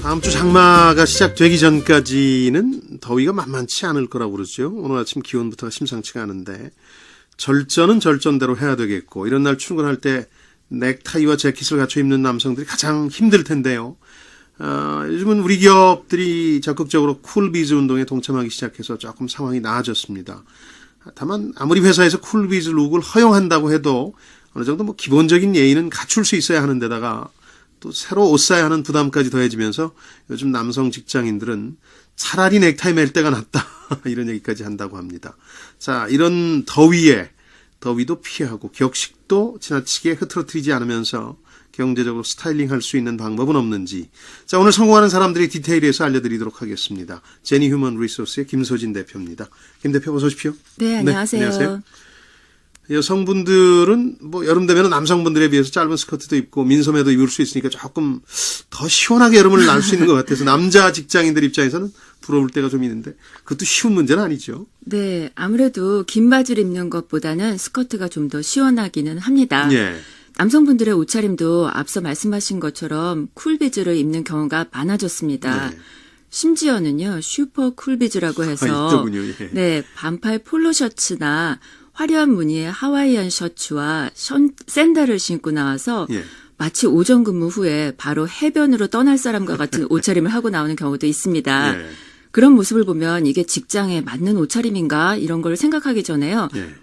다음 주 장마가 시작되기 전까지는 더위가 만만치 않을 거라고 그러죠. 오늘 아침 기온부터가 심상치가 않은데 절전은 절전대로 해야 되겠고 이런 날 출근할 때 넥타이와 재킷을 갖춰 입는 남성들이 가장 힘들 텐데요. 요즘은 우리 기업들이 적극적으로 쿨비즈 운동에 동참하기 시작해서 조금 상황이 나아졌습니다. 다만 아무리 회사에서 쿨비즈 룩을 허용한다고 해도 어느 정도 뭐 기본적인 예의는 갖출 수 있어야 하는 데다가 또 새로 옷 사야 하는 부담까지 더해지면서 요즘 남성 직장인들은 차라리 넥타이 맬 때가 낫다 이런 얘기까지 한다고 합니다. 자, 이런 더위도 피하고 격식도 지나치게 흐트러뜨리지 않으면서 경제적으로 스타일링할 수 있는 방법은 없는지, 자, 오늘 성공하는 사람들의 디테일에서 알려드리도록 하겠습니다. 제니 휴먼 리소스의 김소진 대표입니다. 김 대표 어서 오십시오. 네, 안녕하세요. 네, 안녕하세요. 여성분들은 뭐 여름 되면 남성분들에 비해서 짧은 스커트도 입고 민소매도 입을 수 있으니까 조금 더 시원하게 여름을 날 수 있는 것 같아서 남자 직장인들 입장에서는 부러울 때가 좀 있는데 그것도 쉬운 문제는 아니죠. 네, 아무래도 긴 바지를 입는 것보다는 스커트가 좀 더 시원하기는 합니다. 예. 남성분들의 옷차림도 앞서 말씀하신 것처럼 쿨비즈를 입는 경우가 많아졌습니다. 네. 심지어는요, 슈퍼 쿨비즈라고 해서 있더군요. 예. 네, 반팔 폴로 셔츠나 화려한 무늬의 하와이안 셔츠와 샌들을 신고 나와서 예. 마치 오전 근무 후에 바로 해변으로 떠날 사람과 같은 옷차림을 하고 나오는 경우도 있습니다. 예. 그런 모습을 보면 이게 직장에 맞는 옷차림인가 이런 걸 생각하기 전에요. 예.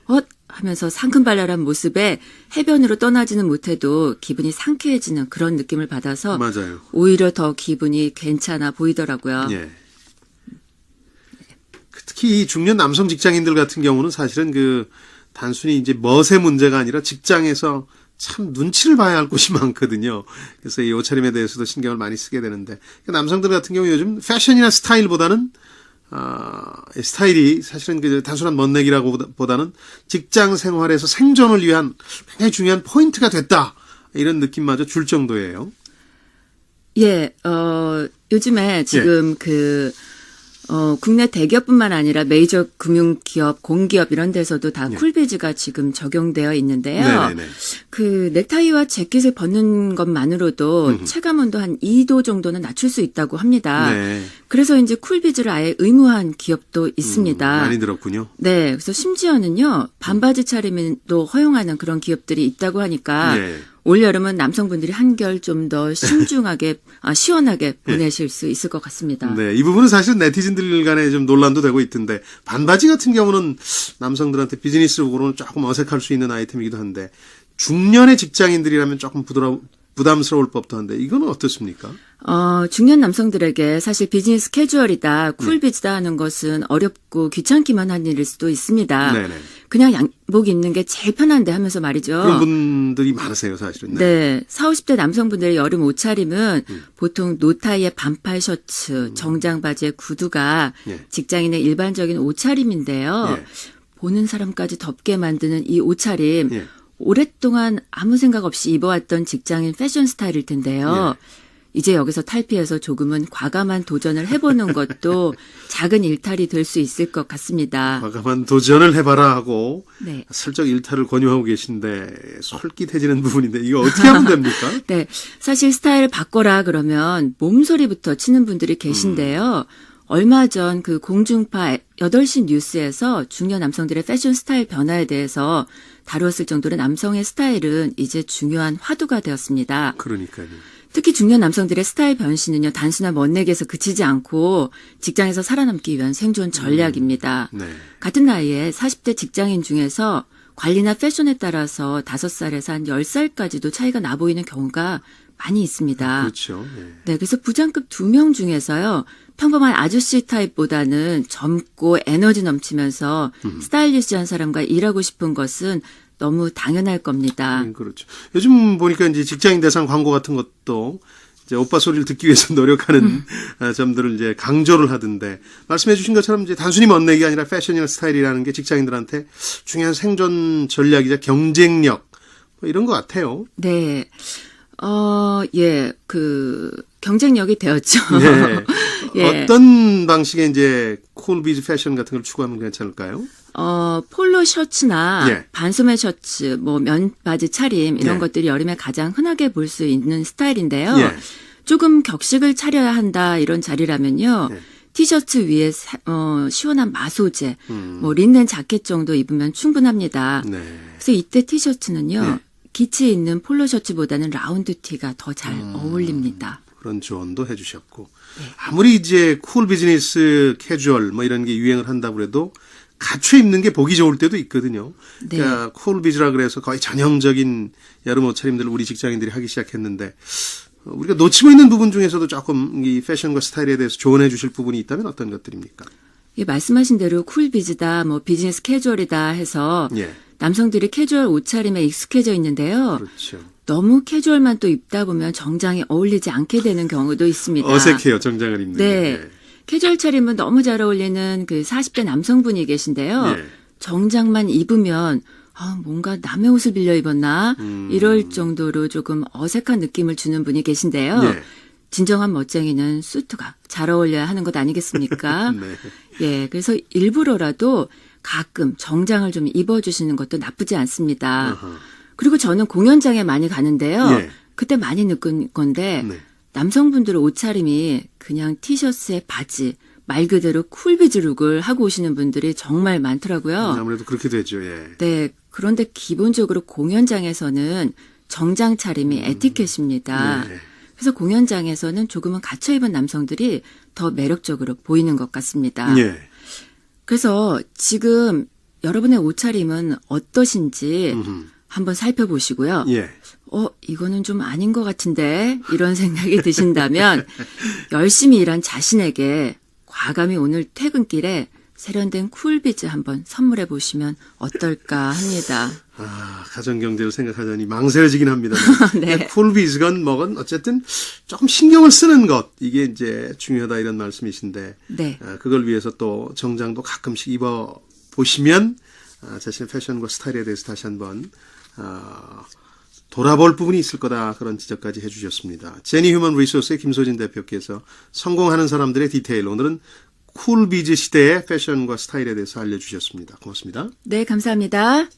하면서 상큼발랄한 모습에 해변으로 떠나지는 못해도 기분이 상쾌해지는 그런 느낌을 받아서 맞아요. 오히려 더 기분이 괜찮아 보이더라고요. 예. 특히 이 중년 남성 직장인들 같은 경우는 사실은 단순히 이제 멋의 문제가 아니라 직장에서 참 눈치를 봐야 할 곳이 많거든요. 그래서 이 옷차림에 대해서도 신경을 많이 쓰게 되는데, 남성들 같은 경우 요즘 패션이나 스타일보다는 스타일이 사실은 단순한 멋내기라고보다는 직장 생활에서 생존을 위한 굉장히 중요한 포인트가 됐다, 이런 느낌마저 줄 정도예요. 예, 요즘에 지금 국내 대기업뿐만 아니라 메이저 금융기업, 공기업 이런 데서도 다 쿨비즈가 지금 적용되어 있는데요. 네네네. 넥타이와 재킷을 벗는 것만으로도 체감온도 한 2도 정도는 낮출 수 있다고 합니다. 네. 그래서 이제 쿨비즈를 아예 의무화한 기업도 있습니다. 많이 들었군요. 네, 그래서 심지어는요, 반바지 차림도 허용하는 그런 기업들이 있다고 하니까 올여름은 남성분들이 한결 좀 더 신중하게, 시원하게 보내실 수 있을 것 같습니다. 네, 이 부분은 사실 네티즌들 간에 좀 논란도 되고 있던데, 반바지 같은 경우는 남성들한테 비즈니스적으로는 조금 어색할 수 있는 아이템이기도 한데, 중년의 직장인들이라면 조금 부담스러울 법도 한데, 이건 어떻습니까? 중년 남성들에게 사실 비즈니스 캐주얼이다, 쿨비즈다 하는 것은 어렵고 귀찮기만 한 일일 수도 있습니다. 네네. 그냥 양복 입는 게 제일 편한데 하면서 말이죠. 그런 분들이 많으세요, 사실은. 네. 40, 50대 남성분들의 여름 옷차림은 보통 노타이의 반팔 셔츠, 정장 바지의 구두가 직장인의 일반적인 옷차림인데요. 보는 사람까지 덥게 만드는 이 옷차림, 오랫동안 아무 생각 없이 입어왔던 직장인 패션 스타일일 텐데요. 이제 여기서 탈피해서 조금은 과감한 도전을 해보는 것도 작은 일탈이 될 수 있을 것 같습니다. 과감한 도전을 해봐라 하고 네. 슬쩍 일탈을 권유하고 계신데 솔깃해지는 부분인데 이거 어떻게 하면 됩니까? 네, 사실 스타일 바꿔라 그러면 몸소리부터 치는 분들이 계신데요. 얼마 전 공중파 8시 뉴스에서 중년 남성들의 패션 스타일 변화에 대해서 다루었을 정도로 남성의 스타일은 이제 중요한 화두가 되었습니다. 그러니까요. 특히 중년 남성들의 스타일 변신은요, 단순한 멋내기에서 그치지 않고 직장에서 살아남기 위한 생존 전략입니다. 네. 같은 나이에 40대 직장인 중에서 관리나 패션에 따라서 5살에서 한 10살까지도 차이가 나 보이는 경우가 많이 있습니다. 그렇죠. 네, 그래서 부장급 2명 중에서요, 평범한 아저씨 타입보다는 젊고 에너지 넘치면서 스타일리시한 사람과 일하고 싶은 것은 너무 당연할 겁니다. 그렇죠. 요즘 보니까 이제 직장인 대상 광고 같은 것도 이제 오빠 소리를 듣기 위해서 노력하는 점들을 이제 강조를 하던데, 말씀해 주신 것처럼 이제 단순히 멋내기 아니라 패션이나 스타일이라는 게 직장인들한테 중요한 생존 전략이자 경쟁력 뭐 이런 것 같아요. 네. 경쟁력이 되었죠. 네. 예. 어떤 방식의 이제 쿨비즈 패션 같은 걸 추구하면 괜찮을까요? 폴로 셔츠나 예. 반소매 셔츠, 면 바지 차림 이런 예. 것들이 여름에 가장 흔하게 볼 수 있는 스타일인데요. 예. 조금 격식을 차려야 한다 이런 자리라면요. 네. 티셔츠 위에 시원한 마소재, 뭐 린넨 자켓 정도 입으면 충분합니다. 네. 그래서 이때 티셔츠는요. 네. 기치 있는 폴로 셔츠보다는 라운드 티가 더 잘 어울립니다. 그런 조언도 해주셨고 아무리 이제 쿨 비즈니스 캐주얼 뭐 이런 게 유행을 한다고 해도 갖춰 입는 게 보기 좋을 때도 있거든요. 네. 그러니까 쿨 비즈라 그래서 거의 전형적인 여름 옷차림들을 우리 직장인들이 하기 시작했는데 우리가 놓치고 있는 부분 중에서도 조금 이 패션과 스타일에 대해서 조언해 주실 부분이 있다면 어떤 것들입니까? 예, 말씀하신 대로 쿨 비즈다, 뭐 비즈니스 캐주얼이다 해서 예. 남성들이 캐주얼 옷차림에 익숙해져 있는데요. 그렇죠. 너무 캐주얼만 또 입다 보면 정장에 어울리지 않게 되는 경우도 있습니다. 어색해요, 정장을 입는 게. 네. 캐주얼 차림은 너무 잘 어울리는 그 40대 남성분이 계신데요. 예. 정장만 입으면 뭔가 남의 옷을 빌려 입었나 이럴 정도로 조금 어색한 느낌을 주는 분이 계신데요. 예. 진정한 멋쟁이는 수트가 잘 어울려야 하는 것 아니겠습니까? 네. 예, 그래서 일부러라도 가끔 정장을 좀 입어주시는 것도 나쁘지 않습니다. 어허. 그리고 저는 공연장에 많이 가는데요. 예. 그때 많이 느낀 건데 네. 남성분들의 옷차림이 그냥 티셔츠에 바지, 말 그대로 쿨비즈 룩을 하고 오시는 분들이 정말 많더라고요. 아무래도 그렇게 되죠. 예. 네, 그런데 기본적으로 공연장에서는 정장 차림이 에티켓입니다. 네. 그래서 공연장에서는 조금은 갖춰 입은 남성들이 더 매력적으로 보이는 것 같습니다. 예. 그래서 지금 여러분의 옷차림은 어떠신지 한번 살펴보시고요. 예. 이거는 좀 아닌 것 같은데 이런 생각이 드신다면 열심히 일한 자신에게 과감히 오늘 퇴근길에 세련된 쿨비즈 한번 선물해 보시면 어떨까 합니다. 가정경제를 생각하자니 망설여지긴 합니다. 네. 쿨비즈건 뭐건 어쨌든 조금 신경을 쓰는 것 이게 이제 중요하다 이런 말씀이신데 네. 그걸 위해서 또 정장도 가끔씩 입어 보시면 자신의 패션과 스타일에 대해서 다시 한번 돌아볼 부분이 있을 거다 그런 지적까지 해주셨습니다. 제니 휴먼 리소스의 김소진 대표께서 성공하는 사람들의 디테일 오늘은 쿨비즈 시대의 패션과 스타일에 대해서 알려주셨습니다. 고맙습니다. 네, 감사합니다.